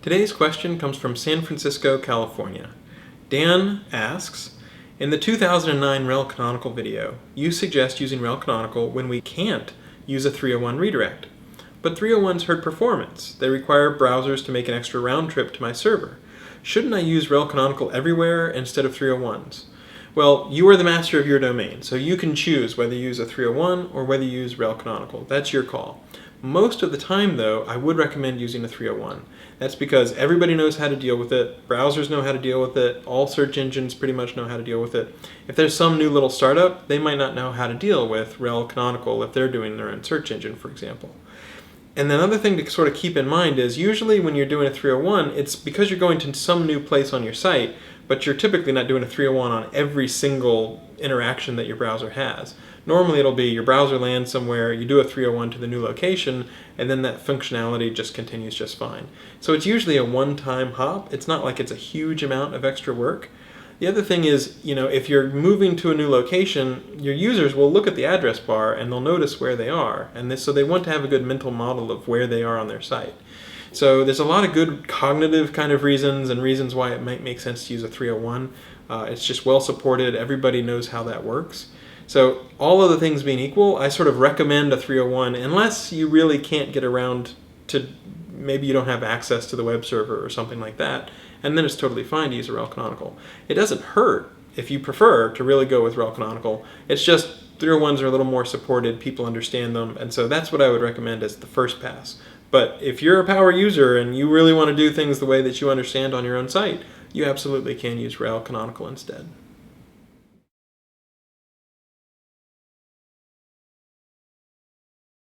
Today's question comes from San Francisco, California. Dan asks, in the 2009 rel canonical video, you suggest using rel canonical when we can't use a 301 redirect. But 301s hurt performance. They require browsers to make an extra round trip to my server. Shouldn't I use rel canonical everywhere instead of 301s? Well, you are the master of your domain, so you can choose whether you use a 301 or whether you use rel canonical. That's your call. Most of the time, though, I would recommend using a 301. That's because everybody knows how to deal with it, browsers know how to deal with it, all search engines pretty much know how to deal with it. If there's some new little startup, they might not know how to deal with rel canonical if they're doing their own search engine, for example. And another thing to sort of keep in mind is usually when you're doing a 301, it's because you're going to some new place on your site, but you're typically not doing a 301 on every single interaction that your browser has. Normally it'll be your browser lands somewhere, you do a 301 to the new location, and then that functionality just continues just fine. So it's usually a one-time hop. It's not like it's a huge amount of extra work. The other thing is, if you're moving to a new location, your users will look at the address bar and they'll notice where they are. So they want to have a good mental model of where they are on their site. So there's a lot of good cognitive kind of reasons and reasons why it might make sense to use a 301. It's just well supported. Everybody knows how that works. So all other things being equal, I sort of recommend a 301 unless you really can't get around to, maybe you don't have access to the web server or something like that, and then it's totally fine to use a rel canonical. It doesn't hurt if you prefer to really go with rel canonical. It's just 301s are a little more supported, people understand them, and so that's what I would recommend as the first pass. But if you're a power user and you really want to do things the way that you understand on your own site, you absolutely can use rel canonical instead.